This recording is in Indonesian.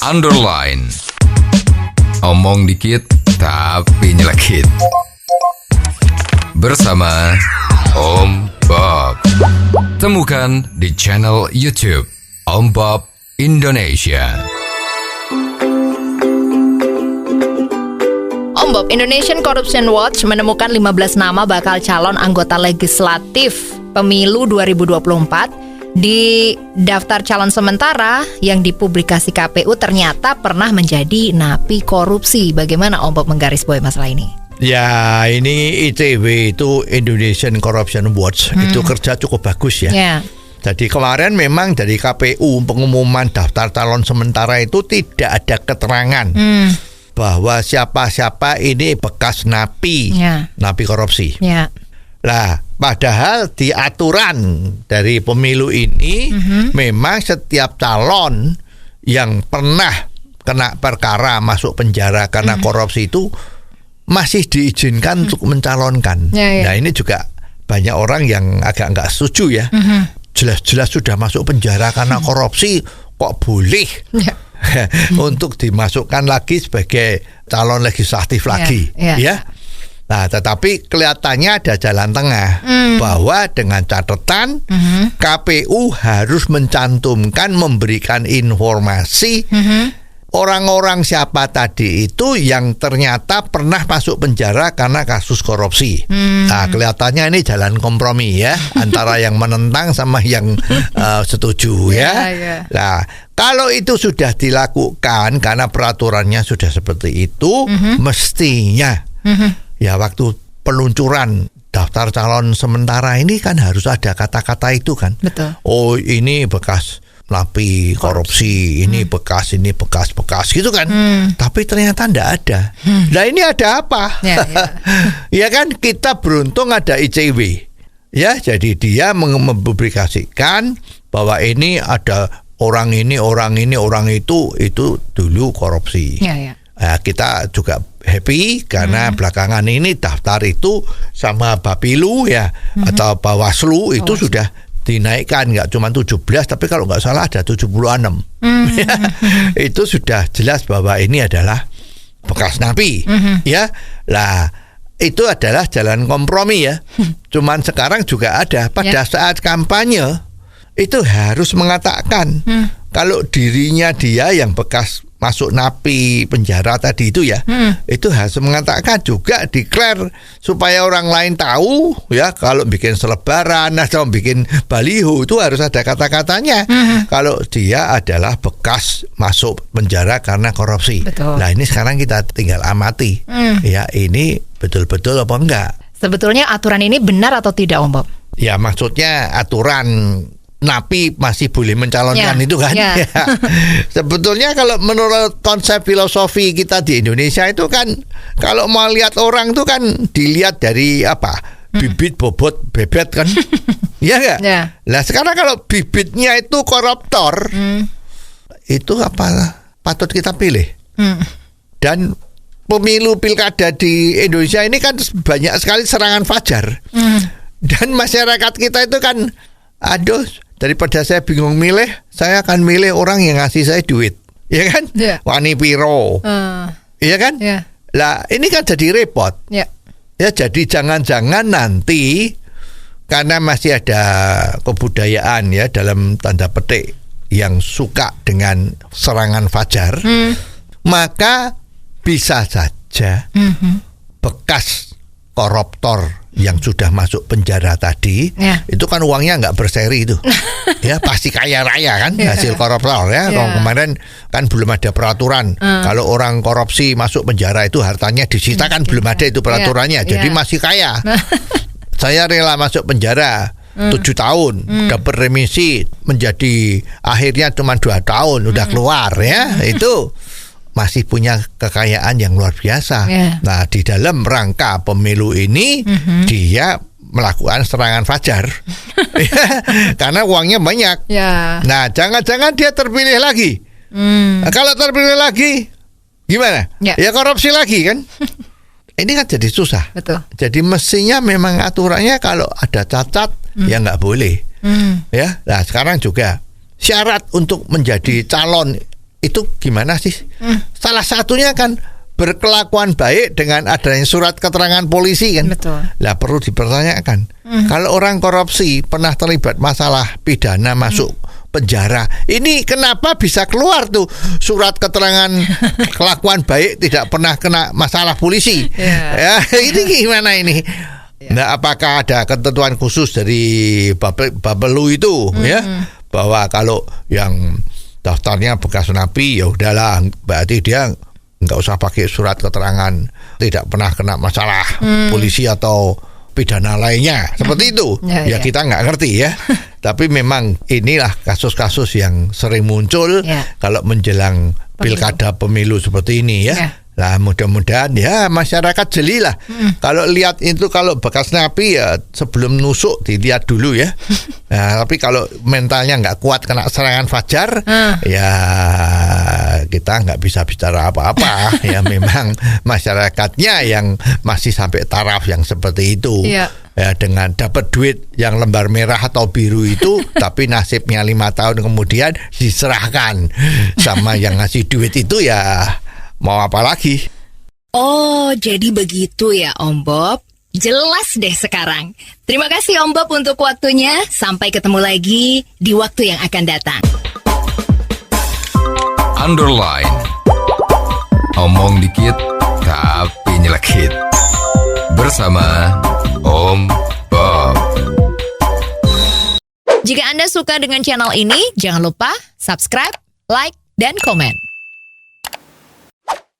underline. Omong dikit tapi nyelekit. Bersama Om Bob. Temukan di channel YouTube Om Bob Indonesia. Om Bob, Indonesian Corruption Watch menemukan 15 nama bakal calon anggota legislatif pemilu 2024 di daftar calon sementara yang dipublikasi KPU ternyata pernah menjadi napi korupsi. Bagaimana Om Bob menggarisbawahi masalah ini? Ya, ini ICW itu Indonesian Corruption Watch itu kerja cukup bagus ya. Jadi kemarin memang dari KPU pengumuman daftar calon sementara itu tidak ada keterangan bahwa siapa-siapa ini bekas napi, napi korupsi. Lah, padahal di aturan dari pemilu ini memang setiap calon yang pernah kena perkara masuk penjara karena korupsi itu masih diizinkan untuk mencalonkan. Nah, ini juga banyak orang yang agak nggak setuju ya. Jelas-jelas sudah masuk penjara karena korupsi, kok boleh untuk dimasukkan lagi sebagai calon legislatif lagi, ya. Nah, tetapi kelihatannya ada jalan tengah bahwa dengan catatan KPU harus mencantumkan, memberikan informasi orang-orang siapa tadi itu yang ternyata pernah masuk penjara karena kasus korupsi. Nah, kelihatannya ini jalan kompromi ya antara yang menentang sama yang setuju ya. Nah, kalau itu sudah dilakukan karena peraturannya sudah seperti itu, mestinya ya waktu peluncuran daftar calon sementara ini kan harus ada kata-kata itu kan. Betul. Oh, ini bekas napi korupsi, ini bekas gitu kan. Tapi ternyata enggak ada. Nah, ini ada apa? Ya kan, kita beruntung ada ICW. Ya, jadi dia mempublikasikan bahwa ini ada orang itu dulu korupsi. Nah, kita juga happy karena belakangan ini daftar itu sama Bapilu ya atau Bawaslu itu sudah dinaikkan, nggak cuma 17 tapi kalau nggak salah ada 76. Itu sudah jelas bahwa ini adalah bekas napi. Ya, lah itu adalah jalan kompromi ya. Cuman sekarang juga ada pada saat kampanye itu harus mengatakan kalau dirinya dia yang bekas masuk napi penjara tadi itu ya, itu harus mengatakan juga declare supaya orang lain tahu ya, kalau bikin selebaran atau bikin baliho itu harus ada kata-katanya kalau dia adalah bekas masuk penjara karena korupsi. Nah, ini sekarang kita tinggal amati ya, ini betul-betul apa enggak. Sebetulnya aturan ini benar atau tidak Om Bob? Ya, maksudnya aturan napi masih boleh mencalonkan itu kan. Sebetulnya kalau menurut konsep filosofi kita di Indonesia itu kan, kalau mau lihat orang itu kan dilihat dari apa? Bibit, bobot, bebet kan. Iya enggak? Nah, sekarang kalau bibitnya itu koruptor, itu apa patut kita pilih. Dan pemilu pilkada di Indonesia ini kan banyak sekali serangan fajar. Dan masyarakat kita itu kan, aduh, daripada saya bingung milih, saya akan milih orang yang ngasih saya duit, ya kan? Wani piro, ya kan? Lah, ini kan jadi repot. Ya, jadi jangan-jangan nanti karena masih ada kebudayaan ya dalam tanda petik yang suka dengan serangan fajar, maka bisa saja bekas koruptor yang sudah masuk penjara tadi itu kan uangnya nggak berseri itu. Ya, pasti kaya raya kan hasil koruptor ya. Kalau kemarin kan belum ada peraturan kalau orang korupsi masuk penjara itu hartanya disita, kan belum ada itu peraturannya. Jadi masih kaya. Saya rela masuk penjara 7 tahun, dapat remisi menjadi akhirnya cuma 2 tahun udah keluar ya. Itu masih punya kekayaan yang luar biasa. Nah, di dalam rangka pemilu ini dia melakukan serangan fajar karena uangnya banyak. Nah, jangan-jangan dia terpilih lagi. Nah, kalau terpilih lagi gimana? Ya korupsi lagi kan. Ini kan jadi susah. Jadi mestinya memang aturannya kalau ada cacat ya nggak boleh. Ya, nah sekarang juga syarat untuk menjadi calon itu gimana sih? Salah satunya kan berkelakuan baik dengan adanya surat keterangan polisi kan. Betul. Lah perlu dipertanyakan. Kalau orang korupsi pernah terlibat masalah pidana masuk penjara, ini kenapa bisa keluar tuh surat keterangan kelakuan baik tidak pernah kena masalah polisi? Ya, ini gimana ini? Nah, apakah ada ketentuan khusus dari Bapelu itu ya, bahwa kalau yang daftarnya bekas napi ya udahlah, berarti dia nggak usah pakai surat keterangan tidak pernah kena masalah polisi atau pidana lainnya seperti itu. Ya kita nggak ngerti ya. Tapi memang inilah kasus-kasus yang sering muncul kalau menjelang pilkada pemilu seperti ini ya. Nah, mudah-mudahan ya masyarakat jelilah. Kalau lihat itu, kalau bekas napi ya sebelum nusuk dilihat dulu ya. Nah, tapi kalau mentalnya nggak kuat kena serangan fajar, ya kita nggak bisa bicara apa-apa. Ya memang masyarakatnya yang masih sampai taraf yang seperti itu. Ya, dengan dapat duit yang lembar merah atau biru itu, tapi nasibnya 5 tahun kemudian diserahkan sama yang ngasih duit itu, ya mau apa lagi? Oh, jadi begitu ya Om Bob. Jelas deh sekarang. Terima kasih Om Bob untuk waktunya. Sampai ketemu lagi di waktu yang akan datang. Underline. Omong dikit tapi nyelekit. Bersama Om Bob. Jika Anda suka dengan channel ini, jangan lupa subscribe, like, dan komen.